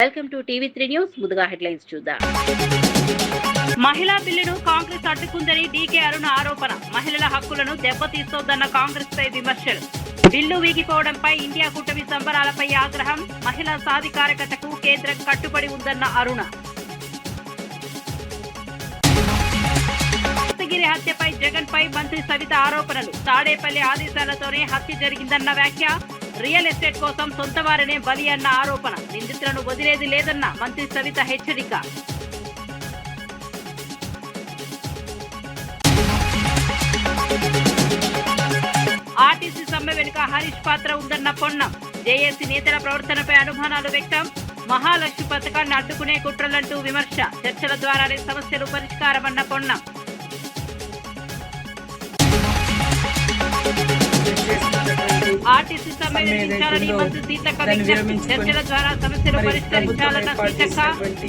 Welcome to TV three news. ముందుగా headlines చూద్దాం. మహిళా బిల్లును కాంగ్రెస్ అడ్డుకుందని డీకే అరుణ ఆరోపణ. మహిళల హక్కులను దెబ్బతీస్తోందన్న కాంగ్రెస్ పై విమర్శలు. బిల్లు వీగిపోవడంపై ఇండియా కూటమి సంబరాలపై ఆగ్రహం. మహిళా సాధికారకతకు కేంద్రం కట్టుబడి ఉందన్న అరుణ. దస్తగిరి హత్యపై జగన్ పై మంత్రి సవిత ఆరోపణలు. తాడేపల్లి ఆదేశాలతోనే హత్య జరిగిందన్న వ్యాఖ్య. రియల్ ఎస్టేట్ కోసం సొంత వారినే బలి అన్న ఆరోపణ. నిందితులను వదిలేది లేదన్న మంత్రి సవిత హెచ్చరిక. ఆర్టీసీ సమ్మె వెనుక హరీష్ పాత్ర ఉందన్న పొన్నం. జేఏసీ నేతల ప్రవర్తనపై అనుమానాలు వ్యక్తం. మహాలక్ష్మి పథకాన్ని అడ్డుకునే కుట్రలంటూ విమర్శ. చర్చల ద్వారానే సమస్యలు పరిష్కారమన్న పొన్నం. ఆర్టీసీ సమ్మె విరమించాలని మంత్రి సీతక్క విజ్ఞప్తి. చర్చల ద్వారా సమస్యలు పరిష్కరించాలన్న సీతక్క.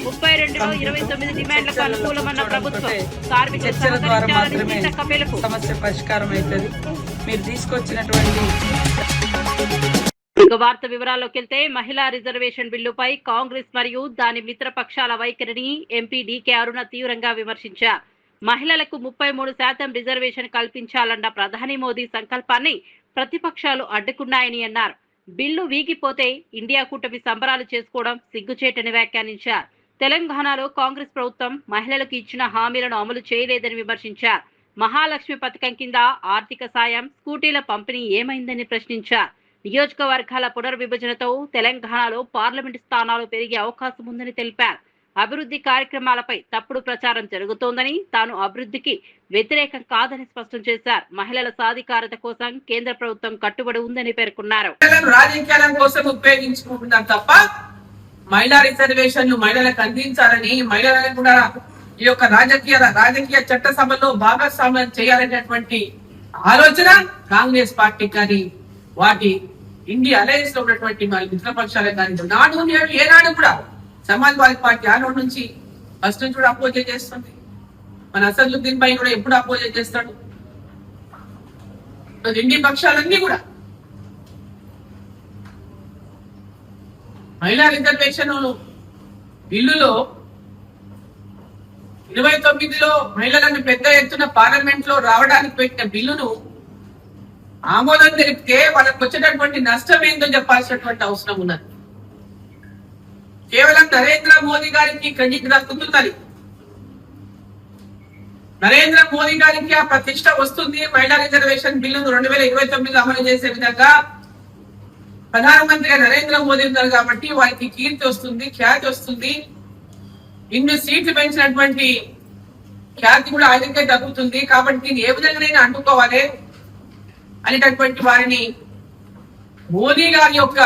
32లో 29 డిమాండ్లకు అనుకూలమన్న ప్రభుత్వం. కార్మికులు సహకరించాలని సీతక్క పిలుపు. సమస్య పరిష్కారం అవుతుంది. మీరు తీసుకొచ్చినటువంటి వార్త వివరాల్లోకి వెళ్తే, మహిళా రిజర్వేషన్ బిల్లుపై కాంగ్రెస్ మరియు దాని మిత్రపక్షాల వైఖరిని ఎంపీ డీకే అరుణ తీవ్రంగా విమర్శించారు. మహిళలకు 33% రిజర్వేషన్ కల్పించాలన్న ప్రధాని మోదీ సంకల్పాన్ని ప్రతిపక్షాలు అడ్డుకున్నాయని అన్నారు. బిల్లు వీగిపోతే ఇండియా కూటమి సంబరాలు చేసుకోవడం సిగ్గుచేటని వ్యాఖ్యానించారు. తెలంగాణలో కాంగ్రెస్ ప్రభుత్వం మహిళలకు ఇచ్చిన హామీలను అమలు చేయలేదని విమర్శించారు. మహాలక్ష్మి పథకం కింద ఆర్థిక సాయం, స్కూటీల పంపిణీ ఏమైందని ప్రశ్నించారు. నియోజకవర్గాల పునర్విభజనతో తెలంగాణలో పార్లమెంటు స్థానాలు పెరిగే అవకాశం ఉందని తెలిపారు. అభివృద్ధి కార్యక్రమాలపై తప్పుడు ప్రచారం జరుగుతోందని, తాను అభివృద్ధికి వ్యతిరేకం కాదని స్పష్టం చేశారు. మహిళల సాధికారత కోసం కేంద్ర ప్రభుత్వం కట్టుబడి ఉందని పేర్కొన్నారు. రాజకీయాల కోసం ఉపయోగించుకుంటున్నారు తప్ప మహిళా రిజర్వేషన్లు మహిళలకు అందించాలని, మహిళలకు కూడా ఈ యొక్క రాజకీయ చట్ట సభలో భాగస్వామ్యం చేయాలనేటువంటి ఆలోచన కాంగ్రెస్ పార్టీ కానీ వాటి ఇండియా అలయన్స్ లో ఉన్నటువంటి మిత్రపక్షాలకు కానీ నాడు ఏనాడు కూడా సమాజ్వాదీ పార్టీ ఆనాడు నుంచి ఫస్ట్ నుంచి కూడా అపోజ్ చేస్తుంది. మన అసదుద్దీన్ పై కూడా ఎప్పుడు అపోజ్ చేస్తాడు. ఇండి పక్షాలన్నీ కూడా మహిళా రిజర్వేషన్ బిల్లులో 29లో మహిళలను పెద్ద ఎత్తున పార్లమెంట్ లో రావడానికి పెట్టిన బిల్లును ఆమోదం తెలిపితే వాళ్ళకి వచ్చేటటువంటి నష్టం ఏందో చెప్పాల్సినటువంటి అవసరం ఉన్నది. కేవలం నరేంద్ర మోదీ గారికి క్రెడిట్ దక్కుతున్నది. నరేంద్ర మోదీ గారికి ఆ ప్రతిష్ట వస్తుంది. మహిళా రిజర్వేషన్ బిల్లును 2029 అమలు చేసే విధంగా ప్రధానమంత్రిగా నరేంద్ర మోదీ ఉన్నారు కాబట్టి వారికి కీర్తి వస్తుంది, ఖ్యాతి వస్తుంది. ఇన్ని సీట్లు పెంచినటువంటి ఖ్యాతి కూడా ఆయనకే దక్కుతుంది. కాబట్టి దీన్ని ఏ విధంగానైనా అంటుకోవాలి అనేటటువంటి వారిని మోదీ గారి యొక్క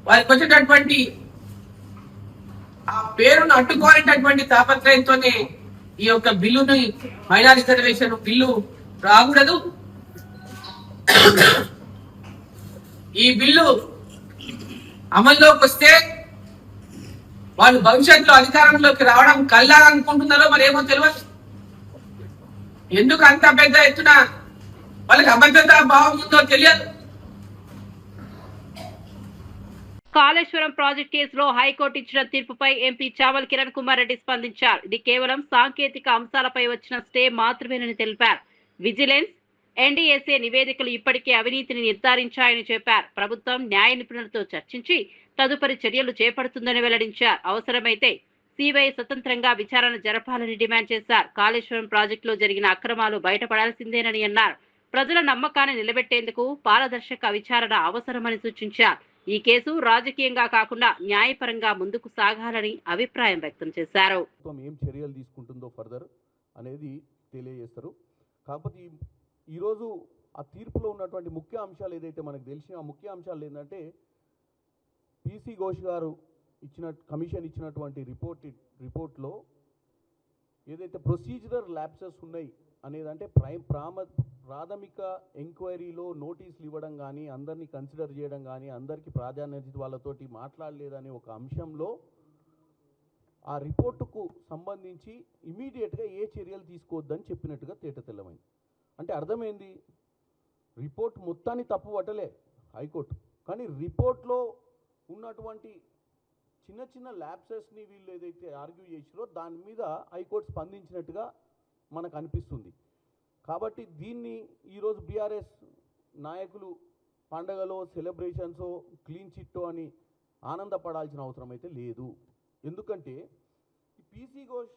వారికి వచ్చేటటువంటి ఆ పేరును అడ్డుకోవాలనేటటువంటి తాపత్రయంతోనే ఈ యొక్క బిల్లుని మహిళా రిజర్వేషన్ బిల్లు రాకూడదు. ఈ బిల్లు అమల్లోకి వస్తే వాళ్ళు భవిష్యత్తులో అధికారంలోకి రావడం కల్లాలనుకుంటున్నారో మరేమో తెలియదు. ఎందుకు అంత పెద్ద ఎత్తున వాళ్ళకి అభద్రతా భావం ఉందో తెలియదు. కాళేశ్వరం ప్రాజెక్ట్ కేసులో హైకోర్టు ఇచ్చిన తీర్పుపై ఎంపీ చావల్ కిరణ్ కుమార్ రెడ్డి స్పందించారు. ఇది కేవలం సాంకేతిక అంశాలపై వచ్చిన స్టే మాత్రమేనని తెలిపారు. విజిలెన్స్, ఎన్డీఏసీ నివేదికలు ఇప్పటికే అవినీతిని నిర్ధారించాయని చెప్పారు. ప్రభుత్వం న్యాయ నిపుణులతో చర్చించి తదుపరి చర్యలు చేపడుతుందని వెల్లడించారు. అవసరమైతే సిబిఐ స్వతంత్రంగా విచారణ జరపాలని డిమాండ్ చేశారు. కాళేశ్వరం ప్రాజెక్టులో జరిగిన అక్రమాలు బయటపడాల్సిందేనని అన్నారు. ప్రజల నమ్మకాన్ని నిలబెట్టేందుకు పారదర్శక విచారణ అవసరమని సూచించారు. ఈ కేసు రాజకీయంగా కాకుండా న్యాయపరంగా ముందుకు సాగాలని అభిప్రాయం వ్యక్తం చేశారు. ఏం చర్యలు తీసుకుంటుందో ఫర్దర్ అనేది తెలియజేస్తారు. కాకపోతే ఈరోజు ఆ తీర్పులో ఉన్నటువంటి ముఖ్య అంశాలు ఏదైతే మనకు తెలిసిన ముఖ్య అంశాలు ఏంటంటే, పీసీ ఘోష్ గారు కమిషన్ ఇచ్చినటువంటి రిపోర్ట్లో ఏదైతే ప్రొసీజరల్ ల్యాప్సెస్ ఉన్నాయి అనేదంటే ప్రాథమిక ఎంక్వైరీలో నోటీసులు ఇవ్వడం కానీ, అందరినీ కన్సిడర్ చేయడం కానీ, అందరికీ ప్రాధాన్యత వాళ్ళతోటి మాట్లాడలేదనే ఒక అంశంలో ఆ రిపోర్టుకు సంబంధించి ఇమీడియట్గా ఏ చర్యలు తీసుకోవద్దని చెప్పినట్టుగా తేటతెల్లమైంది. అంటే అర్థమైంది, రిపోర్ట్ మొత్తాన్ని తప్పు పట్టలే హైకోర్టు, కానీ రిపోర్ట్లో ఉన్నటువంటి చిన్న చిన్న ల్యాప్సెస్ని వీళ్ళు ఏదైతే ఆర్గ్యూ చేసిరో దాని మీద హైకోర్టు స్పందించినట్టుగా మనకు అనిపిస్తుంది. కాబట్టి దీన్ని ఈరోజు బీఆర్ఎస్ నాయకులు పండగలో సెలబ్రేషన్స్ క్లీన్ చిట్టో అని ఆనందపడాల్సిన అవసరం అయితే లేదు. ఎందుకంటే పీసీ ఘోష్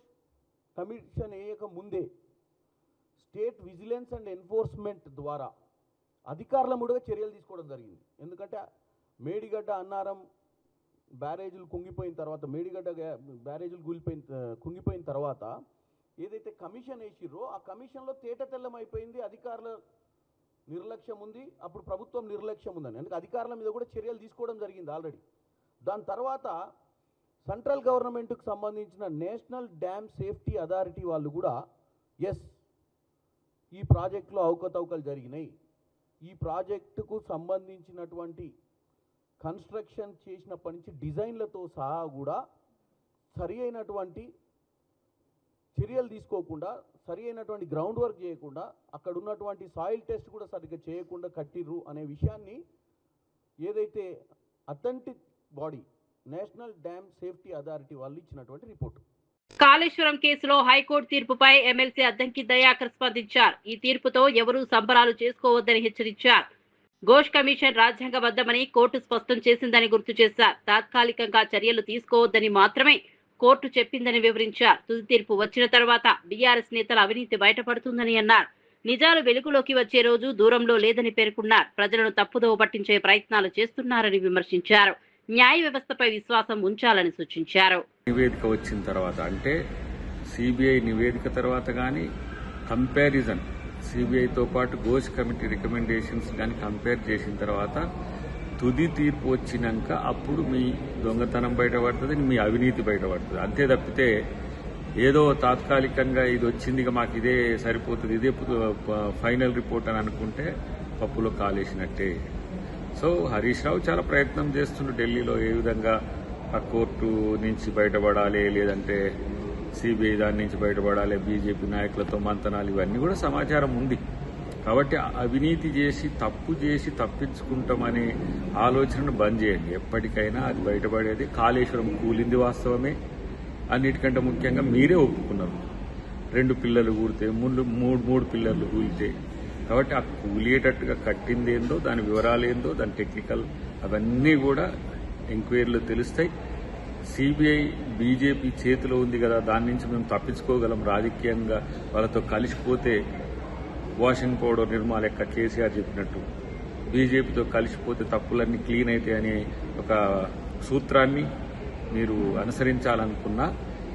కమిషన్ వేయక ముందే స్టేట్ విజిలెన్స్ అండ్ ఎన్ఫోర్స్మెంట్ ద్వారా అధికారుల ముడిగా చర్యలు తీసుకోవడం జరిగింది. ఎందుకంటే మేడిగడ్డ అన్నారం బ్యారేజీలు కుంగిపోయిన తర్వాత, మేడిగడ్డ బ్యారేజీలు కుంగిపోయిన తర్వాత ఏదైతే కమిషన్ వేసిర్రో ఆ కమిషన్లో తేటతెల్లం అయిపోయింది. అధికారుల నిర్లక్ష్యం ఉంది, అప్పుడు ప్రభుత్వం నిర్లక్ష్యం ఉందని. అందుకే అధికారుల మీద కూడా చర్యలు తీసుకోవడం జరిగింది ఆల్రెడీ. దాని తర్వాత సెంట్రల్ గవర్నమెంట్కి సంబంధించిన నేషనల్ డ్యామ్ సేఫ్టీ అథారిటీ వాళ్ళు కూడా ఎస్ ఈ ప్రాజెక్టులో అవకతవకలు జరిగినాయి, ఈ ప్రాజెక్టుకు సంబంధించినటువంటి కన్స్ట్రక్షన్ చేసినప్పటి నుంచి డిజైన్లతో సహా కూడా సరి అయినటువంటి చర్యలు తీసుకోకుండా, సరి అయినటువంటి గ్రౌండ్ వర్క్ చేయకుండా, అక్కడ ఉన్నటువంటి సాయిల్ టెస్ట్ కూడా సరిగ్గా చేయకుండా కట్టిర్రు అనే విషయాన్ని ఏదైతే authentic body national dam safety authority వాళ్ళు ఇచ్చినటువంటి రిపోర్ట్. కాళేశ్వరం కేసులో హైకోర్టు తీర్పుపై ఎమ్మెల్సీ అద్దంకి దయాకర్ స్పందించారు. ఈ తీర్పుతో ఎవరూ సంబరాలు చేసుకోవద్దని హెచ్చరించారు. ఘోష్ కమిషన్ రాజ్యాంగబద్ధమని కోర్టు స్పష్టం చేసిందని గుర్తు చేశారు. తాత్కాలికంగా చర్యలు తీసుకోవద్దని మాత్రమే కోర్టు చెప్పిందని వివరించారు. తుది తీర్పు వచ్చిన తర్వాత బీఆర్ఎస్ నేతల అవినీతి బయటపడుతుందని అన్నారు. నిజాలు వెలుగులోకి వచ్చే రోజు దూరంలో లేదని పేర్కొన్నారు. ప్రజలను తప్పుదోవ పట్టించే ప్రయత్నాలు చేస్తున్నారని విమర్శించారు. న్యాయ వ్యవస్థపై విశ్వాసం ఉంచాలని సూచించారు. నివేదిక వచ్చిన తర్వాత, అంటే సిబిఐ నివేదిక తర్వాత కానీ కంపారిజన్ సిబిఐతో పాటు ఘోష్ కమిటీ రికమెండేషన్స్ కానీ కంపేర్ చేసిన తర్వాత తుది తీర్పు వచ్చినాక అప్పుడు మీ దొంగతనం బయటపడుతుంది, మీ అవినీతి బయటపడుతుంది. అంతే తప్పితే ఏదో తాత్కాలికంగా ఇది వచ్చింది మాకు ఇదే సరిపోతుంది, ఇదే ఫైనల్ రిపోర్ట్ అని అనుకుంటే పప్పులో కాలేసినట్టే. సో హరీష్ రావు చాలా ప్రయత్నం చేస్తుండ్రు ఢిల్లీలో ఏ విధంగా ఆ కోర్టు నుంచి బయటపడాలి, లేదంటే సిబిఐ దాని నుంచి బయటపడాలి, బీజేపీ నాయకులతో మంతనాలు, ఇవన్నీ కూడా సమాచారం ఉంది. కాబట్టి అవినీతి చేసి తప్పు చేసి తప్పించుకుంటామనే ఆలోచనను బంద్ చేయండి. ఎప్పటికైనా అది బయటపడేది. కాళేశ్వరం కూలింది వాస్తవమే, అన్నిటికంటే ముఖ్యంగా మీరే ఒప్పుకున్నారు. 2 పిల్లలు కూలితే, మూడు పిల్లలు కూలితే, కాబట్టి ఆ కూలియేటట్టుగా కట్టిందేందో, దాని వివరాలు ఏందో, దాని టెక్నికల్ అవన్నీ కూడా ఎంక్వైరీలో తెలుస్తాయి. సిబిఐ బీజేపీ చేతిలో ఉంది కదా, దాని నుంచి మేము తప్పించుకోగలం. రాజకీయంగా వాళ్ళతో కలిసిపోతే వాషింగ్ పౌడర్ నిర్మా లెక్క కేసీఆర్ చెప్పినట్టు బీజేపీతో కలిసిపోతే తప్పులన్నీ క్లీన్ అవుతాయి అనే ఒక సూత్రాన్ని మీరు అనుసరించాలనుకున్నా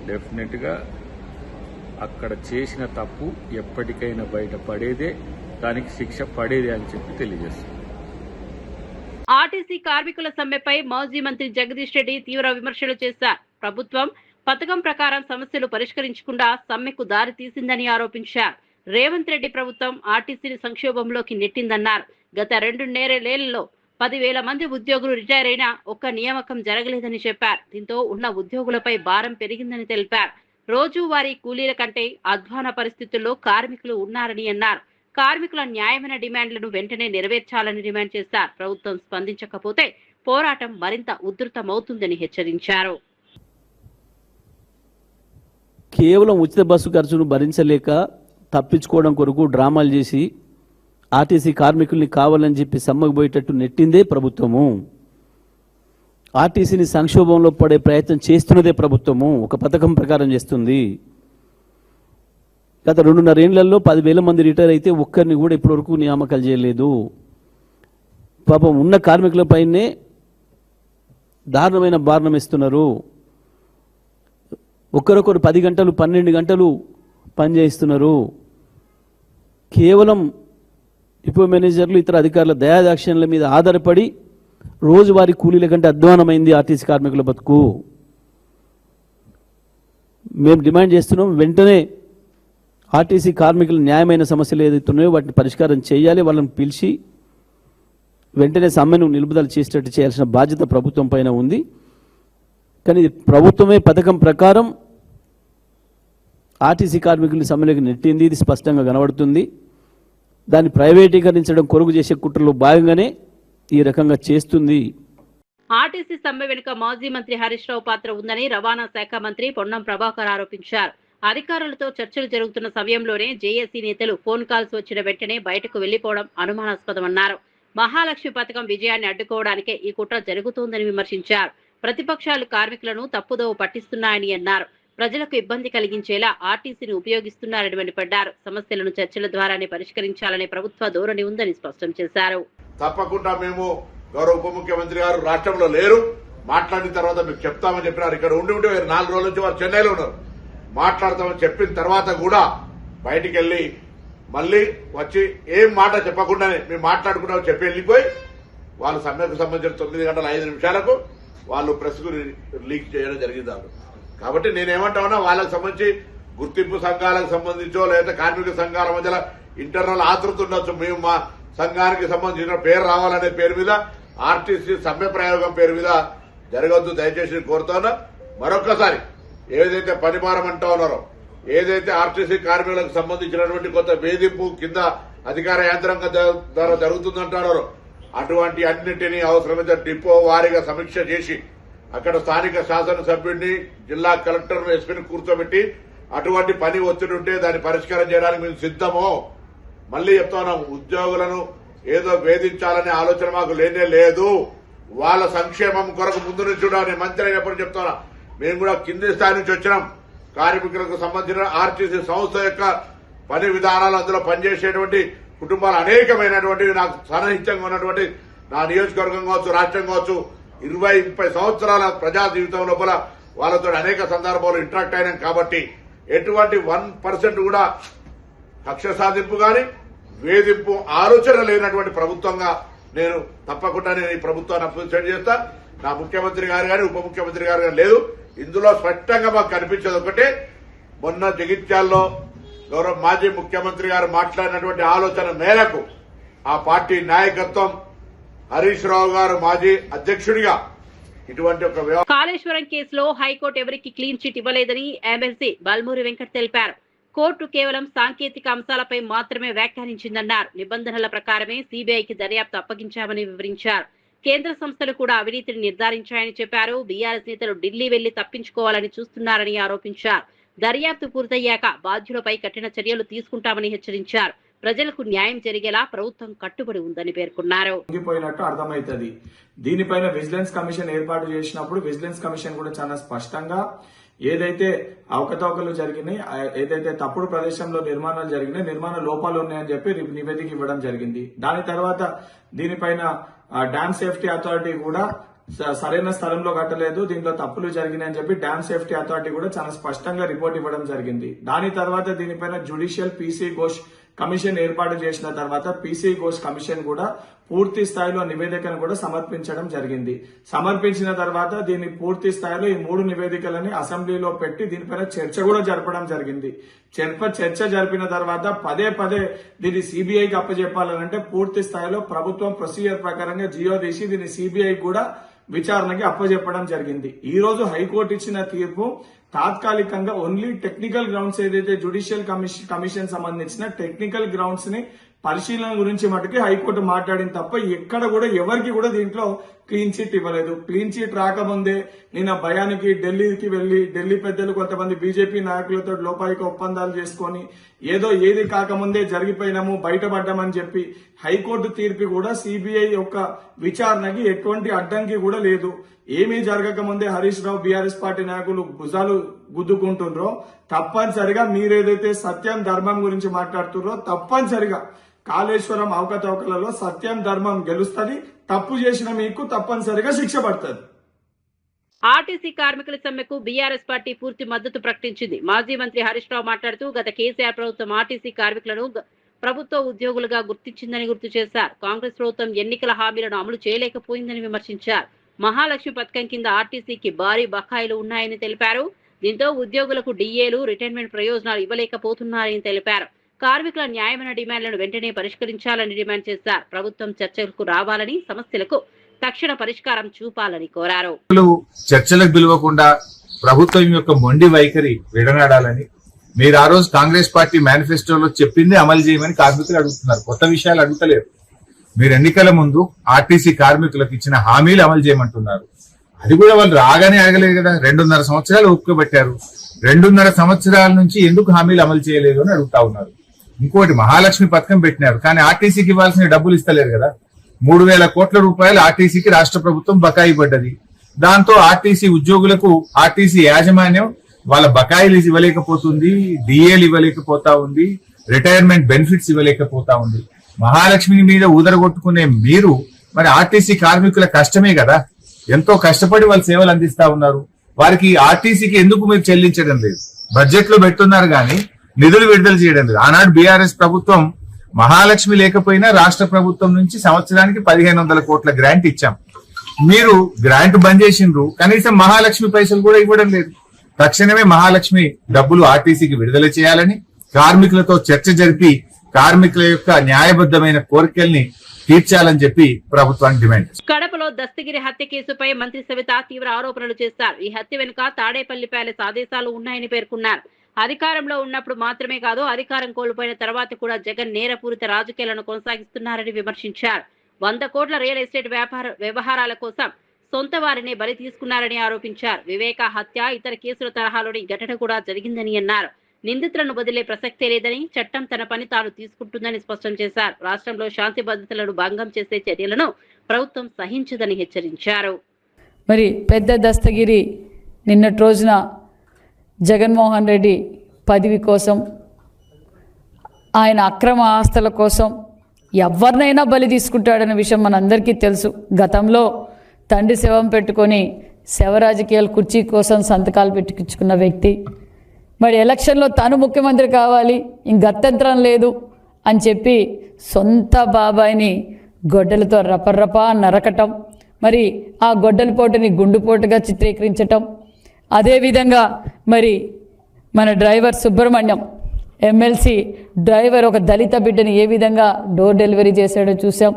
డెఫినెట్గా అక్కడ చేసిన తప్పు ఎప్పటికైనా బయటపడేదే, దానికి శిక్ష పడేదే అని చెప్పి తెలియజేస్తుంది. ఆర్టీసీ కార్మికుల సమ్మెపై మాజీ మంత్రి జగదీష్ రెడ్డి తీవ్ర విమర్శలు చేశారు. ప్రభుత్వం పథకం ప్రకారం సమస్యలు పరిష్కరించకుండా సమ్మెకు దారి తీసిందని ఆరోపించారు. రేవంత్ రెడ్డి ప్రభుత్వం ఆర్టీసీని సంక్షోభంలోకి నెట్టిందన్నారు. గత 2.5 ఏళ్లలో 10,000 మంది ఉద్యోగులు రిటైర్ అయినా ఒక్క నియామకం జరగలేదని చెప్పారు. దీంతో ఉన్న ఉద్యోగులపై భారం పెరిగిందని తెలిపారు. రోజువారీ కూలీల కంటే అధ్వాన పరిస్థితుల్లో కార్మికులు ఉన్నారని అన్నారు. కార్మికుల న్యాయమైన డిమాండ్లను వెంటనే నెరవేర్చాలని డిమాండ్ చేశారు. ప్రభుత్వం స్పందించకపోతే పోరాటం మరింత ఉధృతమవుతుందని హెచ్చరించారు. కేవలం ఉచిత బస్సు ఖర్చును భరించలేక తప్పించుకోవడం కొరకు డ్రామాలు చేసి ఆర్టీసీ కార్మికుల్ని కావాలని చెప్పి సమ్మకు పోయేటట్టు నెట్టిందే ప్రభుత్వము. ఆర్టీసీని సంక్షోభంలో పడే ప్రయత్నం చేస్తున్నదే ప్రభుత్వము. ఒక పథకం ప్రకారం చేస్తుంది. గత 2.5 ఏళ్లలో 10,000 మంది రిటైర్ అయితే ఒక్కరిని కూడా ఇప్పటివరకు నియామకాలు చేయలేదు. పాపం ఉన్న కార్మికులపైనే దారుణమైన భారణం ఇస్తున్నారు. ఒకరొకరు 10 గంటలు 12 గంటలు పనిచేస్తున్నారు. కేవలం డిపో మేనేజర్లు ఇతర అధికారుల దయాదాక్షిణ్యాల మీద ఆధారపడి రోజువారీ కూలీల కంటే అధ్వానమైంది ఆర్టీసీ కార్మికుల బతుకు. మేము డిమాండ్ చేస్తున్నాం, వెంటనే ఆర్టీసీ కార్మికుల న్యాయమైన సమస్యలు ఏదైతే ఉన్నాయో వాటిని పరిష్కారం చేయాలి. వాళ్ళని పిలిచి వెంటనే సమ్మెను నిలుపుదల చేసేటట్టు చేయాల్సిన బాధ్యత ప్రభుత్వం పైన ఉంది. కానీ ప్రభుత్వమే పథకం ప్రకారం ఆర్టీసీ కార్మికుల్ని సమ్మెలోకి నెట్టింది. ఇది స్పష్టంగా కనబడుతుంది. దాన్ని ప్రైవేటీకరించడం కొరకు చేసే కుట్రలో భాగంగానే ఈ రకంగా చేస్తుంది. ఆర్టీసీ సమ్మె వెనుక మాజీ మంత్రి హరీష్ రావు పాత్ర ఉందని రవాణా శాఖ మంత్రి పొన్నం ప్రభాకర్ ఆరోపించారు. అధికారులతో చర్చలు జరుగుతున్న సమయంలోనే జేఏసీ నేతలు ఫోన్ కాల్స్ వచ్చిన వెంటనే బయటకు వెళ్లిపోవడం అనుమానాస్పదమన్నారు. మహాలక్ష్మి పథకం విజయాన్ని అడ్డుకోవడానికే ఈ కుట్ర జరుగుతోందని విమర్శించారు. ప్రతిపక్షాలు కార్మికులను తప్పుదోవ పట్టిస్తున్నాయని అన్నారు. ప్రజలకు ఇబ్బంది కలిగించేలా ఆర్టీసీని ఉపయోగిస్తున్నారని మండిపడ్డారు. సమస్యలను చర్చల ద్వారానే పరిష్కరించాలనే ప్రభుత్వ ధోరణి ఉందని స్పష్టం చేశారు. తప్పకుండా మేము గౌరవ ఉప ముఖ్యమంత్రి గారు రాష్ట్రంలో లేరు, మాట్లాడిన తర్వాత మీకు చెప్తామని చెప్పినారు. ఇక్కడ ఉండి 4 రోజుల నుంచి వారు చెన్నైలో ఉన్నారు. మాట్లాడతామని చెప్పిన తర్వాత కూడా బయటికి వెళ్లి మళ్ళీ వచ్చి ఏం మాట చెప్పకుండానే మేము మాట్లాడుకున్నామని చెప్పి వెళ్ళిపోయి వాళ్ళు సమ్మెకు సంబంధించిన 9:05 వాళ్ళు ప్రెస్ కు లీక్ చేయడం జరిగింది. కాబట్టి నేనేమంటామన్నా వాళ్ళకి సంబంధించి గుర్తింపు సంఘాలకు సంబంధించో లేదా కార్మిక సంఘాల మధ్యలో ఇంటర్నల్ ఆతృత ఉండొచ్చు. మేము మా సంఘానికి సంబంధించిన పేరు రావాలనే పేరు మీద ఆర్టీసీ సమ్మె ప్రయోగం పేరు మీద జరగద్దు దయచేసి కోరుతున్నా. మరొక్కసారి ఏదైతే పనిభారం అంటా ఉన్నారో, ఏదైతే ఆర్టీసీ కార్మికులకు సంబంధించినటువంటి కొంత వేధింపు కింద అధికార యంత్రాంగం ద్వారా జరుగుతుందంటున్నారో అటువంటి అన్నింటినీ అవసరమైతే డిపో వారీగా సమీక్ష చేసి అక్కడ స్థానిక శాసనసభ్యుడిని, జిల్లా కలెక్టర్ను, ఎస్పీని కూర్చోబెట్టి అటువంటి పని ఒత్తిడి ఉంటే దాన్ని పరిష్కారం చేయడానికి మేము సిద్ధమో. మళ్లీ చెప్తా ఉన్నాం, ఉద్యోగులను ఏదో వేధించాలనే ఆలోచన మాకు లేనే లేదు. వాళ్ళ సంక్షేమం కొరకు ముందు నుంచి కూడా నేను మంత్రి అయినప్పుడు చెప్తా ఉన్నా, మేము కూడా కింది స్థాయి నుంచి వచ్చినాం. కార్మికులకు సంబంధించిన ఆర్టీసీ సంస్థ యొక్క పని విధానాలు, అందులో పనిచేసేటువంటి కుటుంబాలు అనేకమైనటువంటివి నాకు సన్నిహితంగా ఉన్నటువంటి నా నియోజకవర్గం కావచ్చు, రాష్ట్రం కావచ్చు, 20-30 సంవత్సరాల ప్రజా జీవితం లోపల వాళ్ళతో అనేక సందర్భాలు ఇంటరాక్ట్ అయినాం. కాబట్టి ఎటువంటి 1% కూడా కక్ష సాధింపు గాని వేధింపు ఆలోచన లేనటువంటి ప్రభుత్వంగా నేను తప్పకుండా ఈ ప్రభుత్వాన్ని అప్రిషియేట్ చేస్తా. నా ముఖ్యమంత్రి గారు కానీ ఉప ముఖ్యమంత్రి గారు కానీ లేదు. ఇందులో స్పష్టంగా మాకు కనిపించేది ఒకటే, మొన్న జగిత్యాల్లో గౌరవ మాజీ ముఖ్యమంత్రి గారు మాట్లాడినటువంటి ఆలోచన మేరకు ఆ పార్టీ నాయకత్వం హరీష్ రావు గారు మాజీ అధ్యక్షుడిగా ఇటువంటి ఒక కాళేశ్వరం కేసులో హైకోర్టు ఎవరికి క్లీన్ చిట్ ఇవ్వలేదని ఎమ్మెల్సీ బల్మూరి వెంకట్ తెలిపారు. కోర్టు కేవలం సాంకేతిక అంశాలపై మాత్రమే వ్యాఖ్యానించిందన్నారు. నిబంధనల ప్రకారమే సీబీఐకి దర్యాప్తు అప్పగించామని వివరించారు. కేంద్ర సంస్థలు కూడా అవినీతిని నిర్ధారించాయని చెప్పారు. బీఆర్ఎస్ నేతలు ఢిల్లీ వెళ్లి తప్పించుకోవాలని చూస్తున్నారని ఆరోపించారు. దర్యాప్తు పూర్తయ్యాక బాధ్యులపై కఠిన చర్యలు తీసుకుంటామని హెచ్చరించారు. ప్రజలకు న్యాయం జరిగేలా ప్రభుత్వం కట్టుబడి ఉందని పేర్కొన్నారు. అర్థమైతుంది. దీనిపైన విజిలెన్స్ కమిషన్ ఏర్పాటు చేసినప్పుడు విజిలెన్స్ కమిషన్ కూడా చాలా స్పష్టంగా ఏదైతే అవకతవకలు జరిగినాయి, ఏదైతే తప్పుడు ప్రదేశంలో నిర్మాణాలు జరిగినాయి, నిర్మాణ లోపాలు ఉన్నాయని చెప్పి నివేదిక ఇవ్వడం జరిగింది. దాని తర్వాత దీనిపైన డ్యామ్ సేఫ్టీ అథారిటీ కూడా సరైన స్థలంలో కట్టలేదు, దీంట్లో తప్పులు జరిగినాయని చెప్పి డ్యామ్ సేఫ్టీ అథారిటీ కూడా చాలా స్పష్టంగా రిపోర్ట్ ఇవ్వడం జరిగింది. దాని తర్వాత దీనిపైన జ్యుడిషియల్ పీసీ ఘోష్ కమిషన్ ఏర్పాటు చేసిన తర్వాత పీసీ ఘోష్ కమిషన్ కూడా పూర్తి స్థాయిలో నివేదికను కూడా సమర్పించడం జరిగింది. సమర్పించిన తర్వాత దీన్ని పూర్తి స్థాయిలో ఈ 3 నివేదికలని అసెంబ్లీలో పెట్టి దీనిపైన చర్చ కూడా జరపడం జరిగింది. చర్చ జరిపిన తర్వాత పదే దీన్ని సిబిఐకి అప్పచెప్పాలనంటే పూర్తి స్థాయిలో ప్రభుత్వం ప్రొసీజర్ ప్రకారంగా జియో తీసి దీన్ని సిబిఐ కూడా విచారణకి అప్పచెప్పడం జరిగింది. ఈ రోజు హైకోర్టు ఇచ్చిన తీర్పు తాత్కాలికంగా ఓన్లీ టెక్నికల్ గ్రౌండ్స్ ఏదైతే జ్యుడిషియల్ కమిషన్ సంబంధించిన టెక్నికల్ గ్రౌండ్స్ ని పరిశీలన గురించి మటుకి హైకోర్టు మాట్లాడింది తప్ప ఎక్కడ కూడా ఎవరికి కూడా దీంట్లో క్లీన్ చిట్ ఇవ్వలేదు. క్లీన్ చిట్ రాకముందే నిన్న భయానికి ఢిల్లీకి వెళ్లి ఢిల్లీ పెద్దలు కొంతమంది బీజేపీ నాయకులతో లోపాయిక ఒప్పందాలు చేసుకుని ఏది కాకముందే జరిగిపోయినాము, బయటపడ్డామని చెప్పి హైకోర్టు తీర్పు కూడా సిబిఐ యొక్క విచారణకి ఎటువంటి అడ్డంకి కూడా లేదు. ఏమీ జరగకముందే హరీష్ రావు బీఆర్ఎస్ పార్టీ నాయకులు భుజాలు గుద్దుకుంటున్నారో తప్పనిసరిగా మీరేదైతే సత్యం ధర్మం గురించి మాట్లాడుతున్నారో తప్పనిసరిగా కాళేశ్వరం అవకతవకలలో సత్యం ధర్మం గెలుస్తుంది. తప్పు చేసిన మీకు తప్పనిసరిగా శిక్ష పడుతుంది. ఆర్టీసీ కార్మికుల సమ్మెకు బీఆర్ఎస్ పార్టీ పూర్తి మద్దతు ప్రకటించింది. మాజీ మంత్రి హరీష్ రావు మాట్లాడుతూ గత కేసీఆర్ ప్రభుత్వం ఆర్టీసీ కార్మికులను ప్రభుత్వ ఉద్యోగులుగా గుర్తించిందని గుర్తు చేశారు. కాంగ్రెస్ ప్రభుత్వం ఎన్నికల హామీలను అమలు చేయలేకపోయిందని విమర్శించారు. మహాలక్ష్మి పథకం కింద ఆర్టీసీకి భారీ బకాయిలు ఉన్నాయని తెలిపారు. దీంతో ఉద్యోగులకు డిఏలు, రిటైర్మెంట్ ప్రయోజనాలు ఇవ్వలేకపోతున్నారని తెలిపారు. కార్మికుల న్యాయమైన డిమాండ్లను వెంటనే పరిష్కరించాలని డిమాండ్ చేశారు. ప్రభుత్వం చర్చలకు రావాలని, సమస్యలకు తక్షణ పరిష్కారం చూపాలని కోరారు. చర్చలకు పిలవకుండా ప్రభుత్వం యొక్క మొండి వైఖరి విడనాడాలని, మీరు ఆ రోజు కాంగ్రెస్ పార్టీ మేనిఫెస్టోలో చెప్పింది అమలు చేయమని కార్మికులు అడుగుతున్నారు. కొత్త విషయాలు అడుగుతలేరు. మీరు ఎన్నికల ముందు ఆర్టీసీ కార్మికులకు ఇచ్చిన హామీలు అమలు చేయమంటున్నారు. అది కూడా వాళ్ళు రాగానే అడగలేదు కదా, 2.5 సంవత్సరాలు ఒప్పుకోబెట్టారు. 2.5 సంవత్సరాల నుంచి ఎందుకు హామీలు అమలు చేయలేదు అని అడుగుతా ఉన్నారు. ఇంకోటి, మహాలక్ష్మి పథకం పెట్టినారు, కానీ ఆర్టీసీకి ఇవ్వాల్సిన డబ్బులు ఇస్తలేరు కదా. 3,000 కోట్ల రూపాయలు ఆర్టీసీకి రాష్ట్ర ప్రభుత్వం బకాయి పడ్డది. దాంతో ఆర్టీసీ ఉద్యోగులకు ఆర్టీసీ యాజమాన్యం వాళ్ళ బకాయిలు ఇవ్వలేకపోతుంది, డిఏలు ఇవ్వలేకపోతా ఉంది, రిటైర్మెంట్ బెనిఫిట్స్ ఇవ్వలేకపోతా ఉంది. మహాలక్ష్మి మీద ఊదరగొట్టుకునే మీరు మరి ఆర్టీసీ కార్మికుల కష్టమే కదా, ఎంతో కష్టపడి వాళ్ళు సేవలు అందిస్తా ఉన్నారు. వారికి ఆర్టీసీకి ఎందుకు మీరు చెల్లించడం లేదు? బడ్జెట్ లో పెట్టున్నారు కానీ నిధులు విడుదల చేయడం లేదు. ఆనాడు బీఆర్ఎస్ ప్రభుత్వం మహాలక్ష్మి లేకపోయినా రాష్ట్ర ప్రభుత్వం నుంచి సంవత్సరానికి 1,500 కోట్ల గ్రాంట్ ఇచ్చాం. మీరు గ్రాంట్ బంద్ చేసిండ్రు, కనీసం మహాలక్ష్మి పైసలు కూడా ఇవ్వడం లేదు. తక్షణమే మహాలక్ష్మి డబ్బులు ఆర్టీసీకి విడుదల చేయాలని కార్మికులతో చర్చ జరిపి కార్మికుల యొక్క న్యాయబద్ధమైన కోరికల్ని తీర్చాలని చెప్పి ప్రభుత్వానికి డిమాండ్ చేస్తారు. కడపలో దస్తగిరి హత్య కేసుపై మంత్రి సవిత తీవ్ర ఆరోపణలు చేశారు. ఈ హత్య వెనుక తాడేపల్లి ప్యాలెస్ ఆదేశాలు ఉన్నాయని పేర్కొన్నారు. అధికారంలో ఉన్నప్పుడు మాత్రమే కాదు, అధికారం కోల్పోయిన తర్వాత కూడా జగన్ నేరపూరిత రాజకీయాలను కొనసాగిస్తున్నారని విమర్శించారు. 100 కోట్ల రియల్ ఎస్టేట్ వ్యవహారాల కోసం సొంత వారిని బలి తీసుకున్నారని ఆరోపించారు. వివేక హత్య, ఇతర కేసుల తరహాలోని ఘటన కూడా జరిగిందని అన్నారు. నిందితులను వదిలే ప్రసక్తే లేదని, చట్టం తన పని తాను తీసుకుంటుందని స్పష్టం చేశారు. రాష్ట్రంలో శాంతి భద్రతలను భంగం చేసే చర్యలను ప్రభుత్వం సహించదని హెచ్చరించారు. మరి పెద్ద దస్తగిరి నిన్నటి రోజున జగన్మోహన్ రెడ్డి పదవి కోసం, ఆయన అక్రమ ఆస్తుల కోసం ఎవరినైనా బలి తీసుకుంటాడన్న విషయం మనందరికీ తెలుసు. గతంలో తండ్రి శవం పెట్టుకొని శవ రాజకీయాల కుర్చీ కోసం సంతకాలు పెట్టించుకున్న వ్యక్తి. మరి ఎలక్షన్లో తాను ముఖ్యమంత్రి కావాలి, గత్యంతరం లేదు అని చెప్పి సొంత బాబాయిని గొడ్డలతో రపర్రపా నరకటం, మరి ఆ గొడ్డల పోటుని గుండుపోటుగా చిత్రీకరించటం. అదేవిధంగా మరి మన డ్రైవర్ సుబ్రహ్మణ్యం, ఎమ్మెల్సీ డ్రైవర్, ఒక దళిత బిడ్డని ఏ విధంగా డోర్ డెలివరీ చేశాడో చూసాం.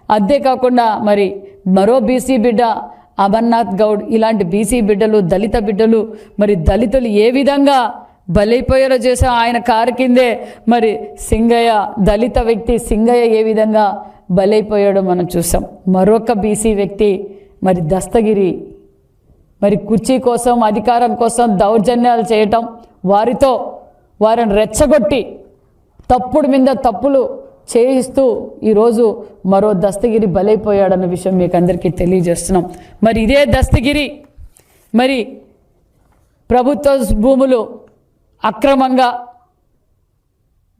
అంతేకాకుండా మరి మరో బీసీ బిడ్డ అమర్నాథ్ గౌడ్, ఇలాంటి బీసీ బిడ్డలు, దళిత బిడ్డలు, మరి దళితులు ఏ విధంగా బలైపోయారో చేసాం. ఆయన కారు కిందే మరి సింగయ్య, దళిత వ్యక్తి సింగయ్య ఏ విధంగా బలైపోయాడో మనం చూసాం. మరొక బీసీ వ్యక్తి మరి దస్తగిరి, మరి కుర్చీ కోసం, అధికారం కోసం దౌర్జన్యాలు చేయటం, వారిని రెచ్చగొట్టి తప్పుడు మీద తప్పులు చేయిస్తూ ఈరోజు మరో దస్తగిరి బలైపోయాడన్న విషయం మీకు అందరికీ తెలియజేస్తున్నాం. మరి ఇదే దస్తగిరి మరి ప్రభుత్వ భూములు అక్రమంగా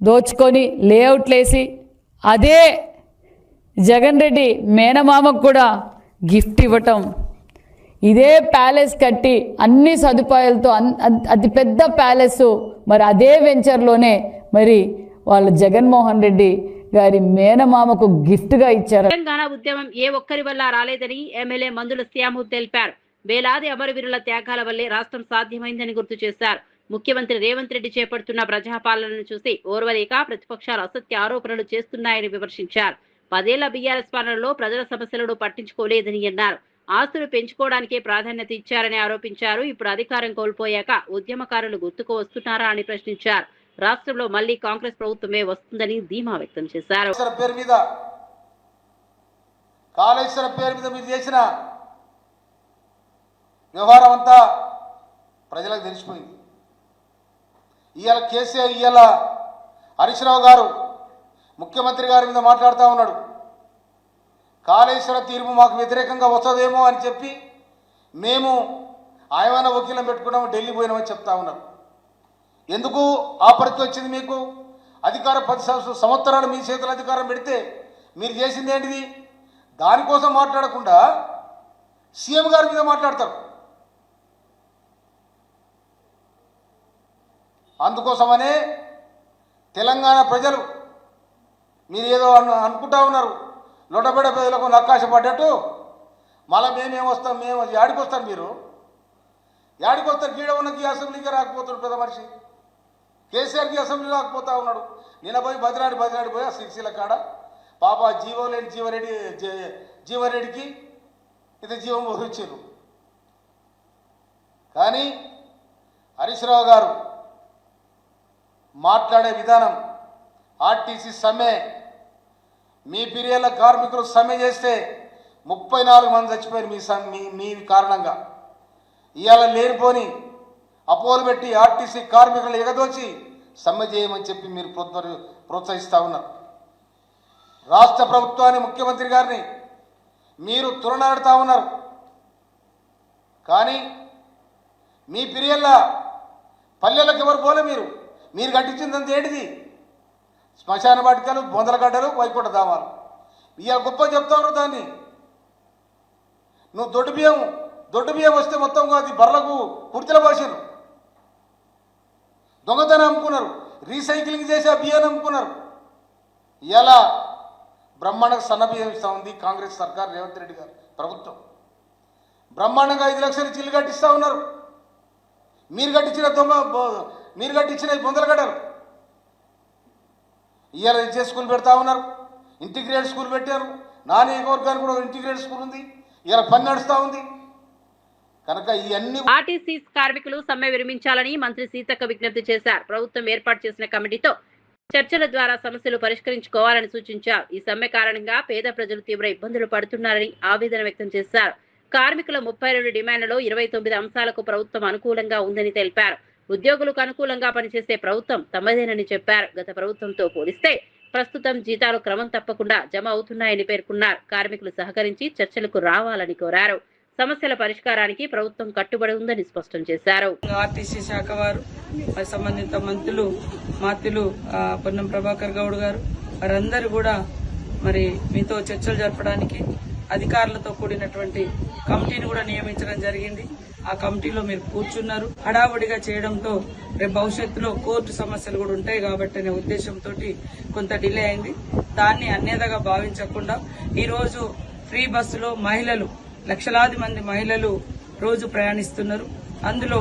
దోచుకొని లేఅవుట్లేసి, అదే జగన్ రెడ్డి మేనమామకు కూడా గిఫ్ట్ ఇవ్వటం, ఇదే ప్యాలెస్ కట్టి అన్ని సదుపాయాలతో అతిపెద్ద ప్యాలెస్ మరి అదే వెంచర్లోనే మరి వాళ్ళు జగన్మోహన్ రెడ్డి గారి మేనమామకు గిఫ్ట్గా ఇచ్చారు. తెలంగాణ ఉద్యమం ఏ ఒక్కరి వల్ల రాలేదని ఎమ్మెల్యే మందుల శ్యామూర్ తెలిపారు. వేలాది అమరవీరుల త్యాగాల వల్లే రాష్ట్రం సాధ్యమైందని గుర్తు చేశారు. ముఖ్యమంత్రి రేవంత్ రెడ్డి చేపడుతున్న ప్రజాపాలనను చూసి ఓర్వలేక ప్రతిపక్షాలు అసత్య ఆరోపణలు చేస్తున్నాయని విమర్శించారు. 10 ఏళ్ల బీఆర్ఎస్ పాలనలో ప్రజల సమస్యలను పట్టించుకోలేదని అన్నారు. ఆస్తులు పెంచుకోవడానికే ప్రాధాన్యత ఇచ్చారని ఆరోపించారు. ఇప్పుడు అధికారం కోల్పోయాక ఉద్యమకారులు గుర్తుకు వస్తున్నారా అని ప్రశ్నించారు. రాష్ట్రంలో మళ్లీ కాంగ్రెస్ ప్రభుత్వమే వస్తుందని ధీమా వ్యక్తం చేశారు. కాళేశ్వరం పేరు మీద మీరు చేసిన వ్యవహారం అంతా ప్రజలకు తెలిసిపోయింది. ఇవాళ కేసీఆర్, ఇవాళ హరీష్ రావు గారు ముఖ్యమంత్రి గారి మీద మాట్లాడుతూ ఉన్నాడు. కాళేశ్వర తీర్పు మాకు వ్యతిరేకంగా వస్తుందేమో అని చెప్పి మేము ఆయన వకీలం పెట్టుకున్నాము, ఢిల్లీ పోయినామని చెప్తా ఉన్నారు. ఎందుకు ఆ పరిస్థితి వచ్చింది మీకు? అధికారం 10 సంవత్సరాలు మీ చేతుల అధికారం పెడితే మీరు చేసింది ఏంటిది? దానికోసం మాట్లాడకుండా సీఎం గారి మీద మాట్లాడతారు. అందుకోసమనే తెలంగాణ ప్రజలు మీరు ఏదో అనుకుంటా ఉన్నారు, నూటబెడ ప్రజలకు నక్కాశ పడ్డట్టు మళ్ళీ మేమేమొస్తాం, మేము యాడికి వస్తారు, మీరు యాడికి వస్తారు? గీడ ఉన్నకి అసెంబ్లీకి రాకపోతాడు పెద్ద మనిషి, కేసీఆర్కి అసెంబ్లీ రాకపోతా ఉన్నాడు. నిన్న పోయి బదిలాడి పోయి ఆ సిరిసిల్ల కాడ పాప జీవం లేని జీవరెడ్డికి ఇది జీవం వహించారు. కానీ హరీష్ రావు గారు మాట్లాడే విధానం, ఆర్టీసీ సమ్మె మీ పీరియడ్ల కార్మికులు సమ్మె చేస్తే 34 మంది చచ్చిపోయారు మీ కారణంగా. ఇవాళ లేనిపోని అపోలు పెట్టి ఆర్టీసీ కార్మికులను ఎగదోచి సమ్మె చేయమని చెప్పి మీరు ప్రోత్సహిస్తూ ఉన్నారు. రాష్ట్ర ప్రభుత్వాన్ని, ముఖ్యమంత్రి గారిని మీరు తులనాడుతూ ఉన్నారు. కానీ మీ పీరియడ్ల పల్లెలకు ఎవరు పోలే. మీరు కట్టించిందంత ఏంటిది? శ్మశాన వాటికలు, బొందలగడ్డలు, వైకుంఠ ధామాలు. ఇవాళ గొప్ప చెప్తా ఉన్నారు దాన్ని. నువ్వు దొడ్డు బియ్యం వస్తే మొత్తం అది బర్లకు కుర్చీల పోసారు, దొంగతనం అమ్ముకున్నారు, రీసైక్లింగ్ చేసి ఆ బియ్యాన్ని అమ్ముకున్నారు. ఇలా బ్రహ్మాండంగా సన్న బియ్యం ఇస్తూ ఉంది కాంగ్రెస్ సర్కార్, రేవంత్ రెడ్డి గారు ప్రభుత్వం. బ్రహ్మాండంగా 5 లక్షలు చిల్లు కట్టిస్తూ ఉన్నారు. మీరు కట్టించిన బొందలగడ్డలు ఇవాళ ఇచ్చే స్కూల్ పెడతా ఉన్నారు. ఇంటిగ్రేటెడ్ స్కూల్ పెట్టారు. నా నియోజకవర్గానికి కూడా ఇంటిగ్రేటెడ్ స్కూల్ ఉంది. ఇలా పని నడుస్తూ ఉంది. కనుక ఇవన్నీ ఆర్టీసీ కార్మికులు సమ్మె విరమించాలని మంత్రి సీతక్క విజ్ఞప్తి చేశారు. ప్రభుత్వం ఏర్పాటు చేసిన కమిటీతో చర్చల ద్వారా సమస్యలు పరిష్కరించుకోవాలని సూచించారు. ఈ సమ్మె కారణంగా పేద ప్రజలు తీవ్ర ఇబ్బందులు పడుతున్నారని ఆవేదన వ్యక్తం చేశారు. కార్మికుల 32 డిమాండ్లలో 29 అంశాలకు ప్రభుత్వం అనుకూలంగా ఉందని తెలిపారు. ఉద్యోగులకు అనుకూలంగా పనిచేసే ప్రభుత్వం తమదేనని చెప్పారు. గత ప్రభుత్వంతో పోలిస్తే ప్రస్తుతం జీతాలు క్రమం తప్పకుండా జమ అవుతున్నాయని పేర్కొన్నారు. కార్మికులు సహకరించి చర్చలకు రావాలని కోరారు. సమస్యల పరిష్కారానికి ప్రభుత్వం కట్టుబడి ఉందని స్పష్టం చేశారు. ఆర్టీసీ శాఖ వారు, సంబంధిత మంత్రులు పొన్నం ప్రభాకర్ గౌడ్ గారు వారందరూ కూడా మీతో చర్చలు జరపడానికి అధికారులతో కూడినటువంటి కమిటీని కూడా నియమించడం జరిగింది. ఆ కమిటీలో మీరు కూర్చున్నారు. హడావుడిగా చేయడంతో రేపు భవిష్యత్తులో కోర్టు సమస్యలు కూడా ఉంటాయి కాబట్టి అనే ఉద్దేశంతో కొంత డిలే అయింది. దాన్ని అన్యథగా భావించకుండా ఈ రోజు ఫ్రీ బస్సులో లక్షలాది మంది మహిళలు రోజు ప్రయాణిస్తున్నారు. అందులో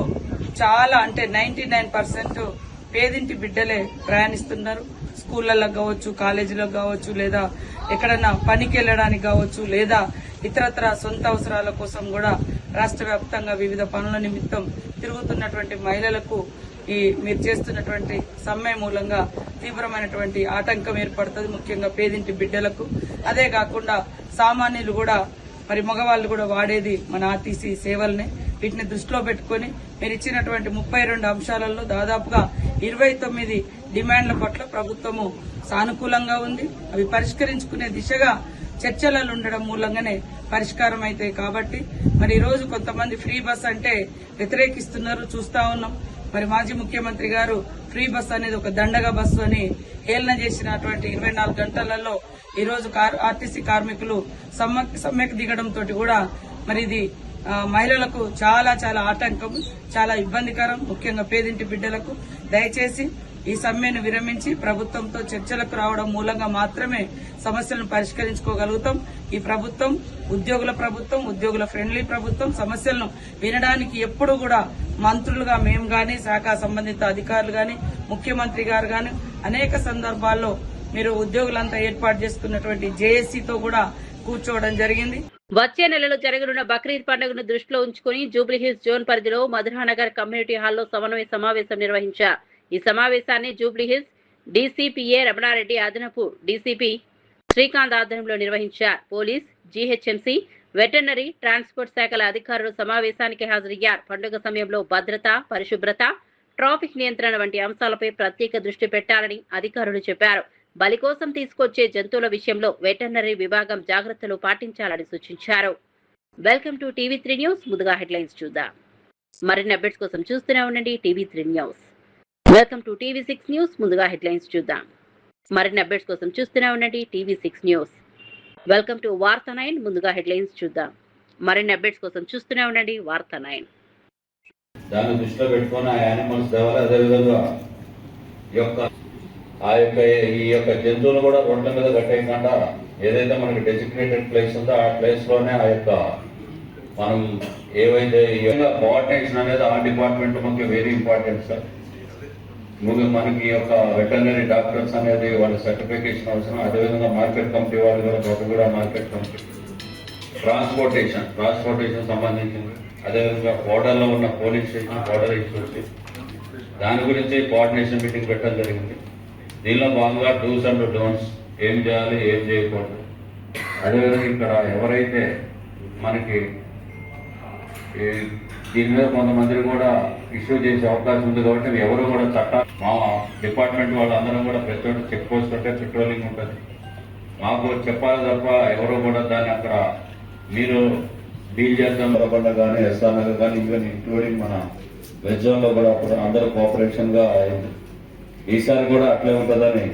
చాలా 99% పేదింటి బిడ్డలే ప్రయాణిస్తున్నారు. స్కూళ్లలో కావచ్చు, కాలేజీలకు కావచ్చు, లేదా ఎక్కడన్నా పనికి వెళ్లడానికి కావచ్చు, లేదా ఇతరత్ర సొంత అవసరాల కోసం కూడా రాష్ట్ర వ్యాప్తంగా వివిధ పనుల నిమిత్తం తిరుగుతున్నటువంటి మహిళలకు మీరు చేస్తున్నటువంటి సమ్మె మూలంగా తీవ్రమైనటువంటి ఆటంకం ఏర్పడుతుంది, ముఖ్యంగా పేదింటి బిడ్డలకు. అదే కాకుండా సామాన్యులు కూడా మగవాళ్ళు కూడా వాడేది మన ఆర్టీసీ సేవల్ని. వీటిని దృష్టిలో పెట్టుకుని మీరు ఇచ్చినటువంటి 32 అంశాలలో దాదాపుగా 29 డిమాండ్ల పట్ల ప్రభుత్వము సానుకూలంగా ఉంది. అవి పరిష్కరించుకునే దిశగా చర్చలలో ఉండడం మూలంగానే పరిష్కారం అవుతాయి. కాబట్టి ఈ రోజు కొంతమంది ఫ్రీ బస్ అంటే వ్యతిరేకిస్తున్నారు, చూస్తా ఉన్నాం. మాజీ ముఖ్యమంత్రి గారు ఫ్రీ బస్ అనేది ఒక దండగా బస్సు అని హేళన చేసినటువంటి 24 గంటలలో ఈ రోజు ఆర్టీసీ కార్మికులు సమ్మెకు దిగడంతో కూడా ఇది మహిళలకు చాలా చాలా ఆటంకం, చాలా ఇబ్బందికరం, ముఖ్యంగా పేదింటి బిడ్డలకు. దయచేసి ఈ సమ్మెను విరమించి ప్రభుత్వంతో చర్చలకు రావడం మూలంగా మాత్రమే సమస్యలను పరిష్కరించుకోగలుగుతాం. ఈ ప్రభుత్వం ఉద్యోగుల ఫ్రెండ్లీ ప్రభుత్వం. సమస్యలను వినడానికి ఎప్పుడు కూడా మంత్రులుగా మేము గాని, శాఖ సంబంధిత అధికారులు గాని, ముఖ్యమంత్రి గారు గాని అనేక సందర్భాల్లో మీరు ఉద్యోగులంతా ఏర్పాటు చేసుకున్నటువంటి జేఏసీతో కూడా కూర్చోవడం జరిగింది. వచ్చే నెలలో జరగనున్న బక్రీద్ పండుగను దృష్టిలో ఉంచుకుని జూబ్లీహిల్స్ జోన్ పరిధిలో మధురానగర్ కమ్యూనిటీ హాల్లో సమన్వయ సమావేశం నిర్వహించారు. ఈ సమావేశాన్ని జూబ్లీహిల్స్ డీసీపీఏ రమణారెడ్డి, అదనపు డీసీపీ శ్రీకాంత్ ఆధ్వర్యంలో నిర్వహించారు. పోలీస్, జీహెచ్ఎంసీ, వెటర్నరీ, ట్రాన్స్పోర్ట్ శాఖల అధికారులు సమావేశానికి హాజరయ్యారు. పండుగ సమయంలో భద్రత, పరిశుభ్రత, ట్రాఫిక్ నియంత్రణ వంటి అంశాలపై ప్రత్యేక దృష్టి పెట్టాలని అధికారులు చెప్పారు. బలి కోసం తీసుకొచ్చే జంతువుల విషయంలో వెటర్నరీ విభాగం జాగ్రత్తలు పాటించాలని సూచించారు. Welcome to TV three news. ముందుగా హెడ్లైన్స్ చూద్దాం. మరిన్ని అప్డేట్స్ కోసం చూస్తూనే ఉండండి టీవీ3 న్యూస్. వెల్కమ్ టు టీవీ6 న్యూస్. ముందుగా హెడ్లైన్స్ చూద్దాం. మరిన్ని అప్డేట్స్ కోసం చూస్తూనే ఉండండి టీవీ6 న్యూస్. వెల్కమ్ టు వార్త 9. ముందుగా హెడ్లైన్స్ చూద్దాం. మరిన్ని అప్డేట్స్ కోసం చూస్తూనే ఉండండి వార్త 9. దాన్ని దృష్టిలో పెట్టుకుని ఆ యానిమల్స్ దేవాలి. అదేవిధంగా ఈ యొక్క జంతువులు కూడా రోడ్ల మీద కట్టేయకుండా ఏదైతే మనకి డెసిగ్నేటెడ్ ప్లేస్ ఉందో ఆ ప్లేస్ లోనే మనం ఏవైతే కోఆర్డినేషన్ అనేది ఆ డిపార్ట్మెంట్ మనకి వెరీ ఇంపార్టెంట్ సార్. మనకి వెటర్నరీ డాక్టర్స్ అనేది వాళ్ళ సర్టిఫికేషన్ అవసరం. అదేవిధంగా మార్కెట్ కమిటీ వాళ్ళు కూడా మార్కెట్ కమిటీ, ట్రాన్స్పోర్టేషన్ సంబంధించింది. అదేవిధంగా బోర్డర్లో ఉన్న పోలీస్ స్టేషన్, బోర్డర్ ఇష్యూస్, దాని గురించి కోఆర్డినేషన్ మీటింగ్ పెట్టడం జరిగింది. దీనిలో భాగంగా డూస్ అండ్ డోంట్స్ ఏం చేయాలి ఏం చేయకూడదు. అదేవిధంగా ఇక్కడ ఎవరైతే మనకి దీని మీద కొంతమందిని కూడా ఇష్యూ చేసే అవకాశం ఉంది కాబట్టి ఎవరు కూడా మా డిపార్ట్మెంట్ వాళ్ళందరం కూడా ప్రతి ఒక్కటి చెక్ పోస్ట్ ఉంటే పెట్రోలింగ్ ఉంటుంది. మాకు చెప్పాలి తప్ప ఎవరు కూడా దాన్ని అక్కడ మీరు డీల్ చేద్దాం కాకుండా కానీ ఎస్ఆర్నగర్ కానీ ఈవెన్ ఇంక్లూడింగ్ మన వెజ్ జోన్లో కూడా అందరూ కోఆపరేషన్గా అయింది. ఈసారి కూడా అట్లే ఉంటుందని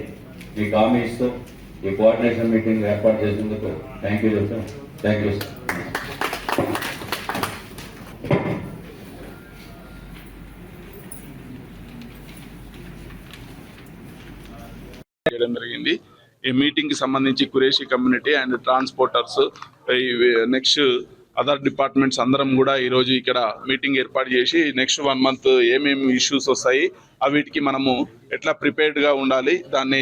మీకు హామీ ఇస్తూ ఈ కోఆర్డినేషన్ మీటింగ్ ఏర్పాటు చేసేందుకు థ్యాంక్ యూ చెప్తాం. Thank you sir. చేయడం జరిగింది. ఈ మీటింగ్ కి సంబంధించి Qureshi community and transporters next other departments అందరం కూడా ఈరోజు ఇక్కడ మీటింగ్ ఏర్పాటు చేసి నెక్స్ట్ 1 month ఏమేమి ఇష్యూస్ వస్తాయి వీటికి మనము ఎట్లా ప్రిపేర్డ్గా ఉండాలి, దాన్ని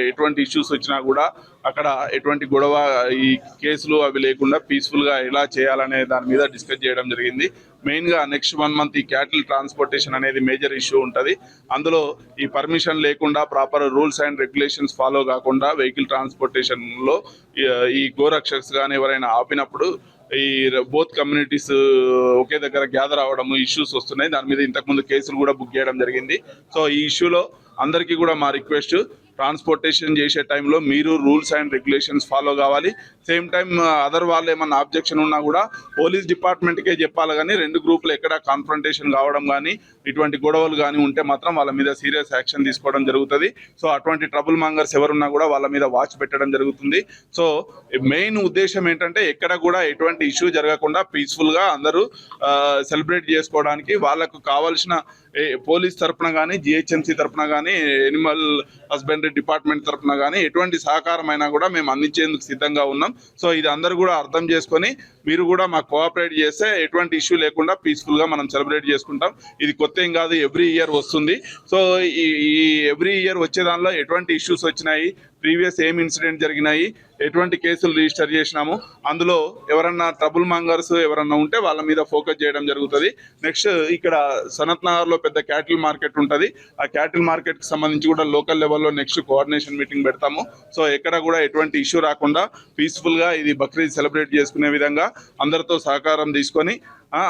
ఎటువంటి ఇష్యూస్ వచ్చినా కూడా అక్కడ ఎటువంటి గొడవ ఈ కేసులు అవి లేకుండా పీస్ఫుల్గా ఎలా చేయాలనే దాని మీద డిస్కస్ చేయడం జరిగింది. మెయిన్గా నెక్స్ట్ 1 month ఈ క్యాటిల్ ట్రాన్స్పోర్టేషన్ అనేది మేజర్ ఇష్యూ ఉంటుంది. అందులో ఈ పర్మిషన్ లేకుండా proper rules and regulations follow కాకుండా వెహికల్ ట్రాన్స్పోర్టేషన్లో ఈ గోరక్షక్స్ కానీ ఎవరైనా ఆపినప్పుడు ఈ బోత్ కమ్యూనిటీస్ ఒకే దగ్గర గ్యాదర్ అవ్వడము ఇష్యూస్ వస్తున్నాయి. దాని మీద ఇంతకుముందు కేసులు కూడా బుక్ చేయడం జరిగింది. సో ఈ ఇష్యూలో అందరికీ కూడా మా రిక్వెస్ట్, ట్రాన్స్పోర్టేషన్ చేసే టైంలో మీరు రూల్స్ అండ్ రెగ్యులేషన్స్ ఫాలో కావాలి. సేమ్ టైం అదర్ వాళ్ళు ఏమన్నా ఆబ్జెక్షన్ ఉన్నా కూడా పోలీస్ డిపార్ట్మెంట్కే చెప్పాలి. కానీ 2 గ్రూపులు ఎక్కడ కాన్ఫ్రంటేషన్ కావడం కానీ ఇటువంటి గొడవలు కానీ ఉంటే మాత్రం వాళ్ళ మీద సీరియస్ యాక్షన్ తీసుకోవడం జరుగుతుంది. సో అటువంటి ట్రబుల్ మాంగర్స్ ఎవరున్నా కూడా వాళ్ళ మీద వాచ్ పెట్టడం జరుగుతుంది. సో మెయిన్ ఉద్దేశం ఏంటంటే ఎక్కడ కూడా ఎటువంటి ఇష్యూ జరగకుండా పీస్ఫుల్గా అందరూ సెలబ్రేట్ చేసుకోవడానికి వాళ్ళకు కావాల్సిన పోలీస్ తరఫున కానీ జిహెచ్ఎంసీ తరఫున కానీ ఎనిమల్ హస్బెండరీ డిపార్ట్మెంట్ తరఫున కానీ ఎటువంటి సహకారం అయినా కూడా మేము అందించేందుకు సిద్ధంగా ఉన్నాం. సో ఇది అందరూ కూడా అర్థం చేసుకొని మీరు కూడా మాకు కోఆపరేట్ చేస్తే ఎటువంటి ఇష్యూ లేకుండా పీస్ఫుల్గా మనం సెలబ్రేట్ చేసుకుంటాం. ఇది కొత్త ఏం కాదు, ఎవ్రీ ఇయర్ వస్తుంది. సో ఈ ఎవ్రీ ఇయర్ వచ్చే దానిలో ఎటువంటి ఇష్యూస్ వచ్చినాయి, ప్రీవియస్ ఏం ఇన్సిడెంట్ జరిగినాయి, ఎటువంటి కేసులు రిజిస్టర్ చేసినాము, అందులో ఎవరన్నా ట్రబుల్ మాంగర్స్ ఎవరన్నా ఉంటే వాళ్ళ మీద ఫోకస్ చేయడం జరుగుతుంది. నెక్స్ట్ ఇక్కడ సనత్ నగర్లో పెద్ద క్యాటిల్ మార్కెట్ ఉంటుంది. ఆ క్యాటిల్ మార్కెట్కి సంబంధించి కూడా లోకల్ లెవెల్లో నెక్స్ట్ కోఆర్డినేషన్ మీటింగ్ పెడతాము. సో ఎక్కడ కూడా ఎటువంటి ఇష్యూ రాకుండా పీస్ఫుల్గా ఇది బక్రీద్ సెలబ్రేట్ చేసుకునే విధంగా అందరితో సహకారం తీసుకొని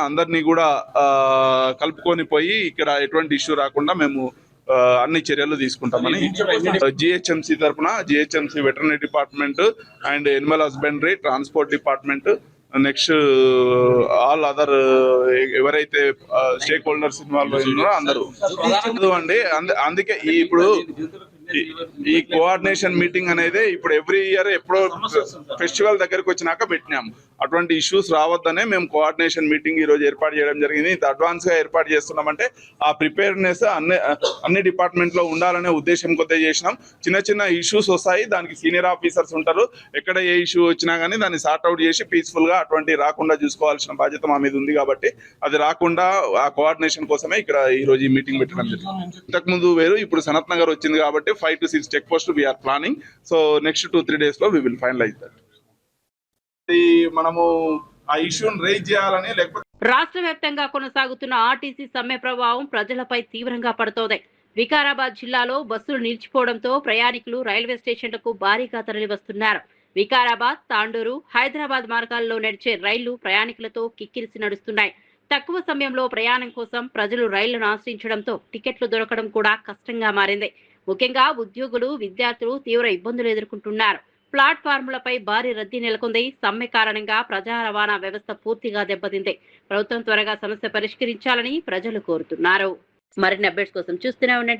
అందరినీ కూడా కలుపుకొని పోయి ఇక్కడ ఎటువంటి ఇష్యూ రాకుండా మేము అన్ని చర్యలు తీసుకుంటామని జిహెచ్ఎంసీ తరఫున GHMC veterinary department and Animal husbandry transport department next all other ఎవరైతే స్టేక్ హోల్డర్స్ ఇన్వాల్వ్ అయినారో అందరూ అండి. అందుకే ఇప్పుడు ఈ కోఆర్డినేషన్ మీటింగ్ అనేది ఇప్పుడు ఎవ్రీ ఇయర్ ఎప్పుడో ఫెస్టివల్ దగ్గరకు వచ్చినాక పెట్టినాం. అటువంటి ఇష్యూస్ రావద్దనే మేము కోఆర్డినేషన్ మీటింగ్ ఈరోజు ఏర్పాటు చేయడం జరిగింది. ఇంత అడ్వాన్స్గా ఏర్పాటు చేస్తున్నామంటే ఆ ప్రిపేర్నెస్ అన్ని డిపార్ట్మెంట్లో ఉండాలనే ఉద్దేశం కొద్దిగా చేసినాం. చిన్న చిన్న ఇష్యూస్ వస్తాయి, దానికి సీనియర్ ఆఫీసర్స్ ఉంటారు. ఎక్కడ ఏ ఇష్యూ వచ్చినా కానీ దాన్ని సార్ట్అవుట్ చేసి పీస్ఫుల్గా అటువంటి రాకుండా చూసుకోవాల్సిన బాధ్యత మా మీద ఉంది. కాబట్టి అది రాకుండా ఆ కోఆర్డినేషన్ కోసమే ఇక్కడ ఈరోజు ఈ మీటింగ్ పెట్టడం జరిగింది. ఇంతకుముందు వేరు, ఇప్పుడు సనత్ నగర్ వచ్చింది కాబట్టి 5 to 6 check post we are planning. So next 2-3 days లో we will finalize that. మనము ఆ ఇష్యూని రేజ్ చేయాలని లేకపోతే రాష్ట్ర వ్యాప్తంగా కొనసాగుతున్న ఆర్టీసీ సమ్మె ప్రభావం ప్రజలపై తీవ్రంగా పడుతోంది. వికారాబాద్ జిల్లాలో బస్సులు నిలిచిపోవడంతో ప్రయాణికులు రైల్వే స్టేషన్లకు భారీగా తరలివస్తున్నారు. వికారాబాద్, తాండూరు, హైదరాబాద్ మార్గాల్లో నడిచే రైళ్లు ప్రయాణికులతో కిక్కిరిసి నడుస్తున్నాయి. తక్కువ సమయంలో ప్రయాణం కోసం ప్రజలు రైళ్లను ఆశ్రయించడంతో టికెట్లు దొరకడం కూడా కష్టంగా మారింది. ముఖ్యంగా ఉద్యోగులు, విద్యార్థులు తీవ్ర ఇబ్బందులు ఎదుర్కొంటున్నారు. ప్లాట్ఫామ్లపై భారీ రద్దీ నెలకొంది. సమ్మె కారణంగా ప్రజా రవాణా వ్యవస్థ పూర్తిగా దెబ్బతింది. ప్రభుత్వం త్వరగా సమస్య పరిష్కరించాలని ప్రజలు కోరుతున్నారు. మరిన్ని అప్డేట్స్ కోసం చూస్తూనే ఉండండి.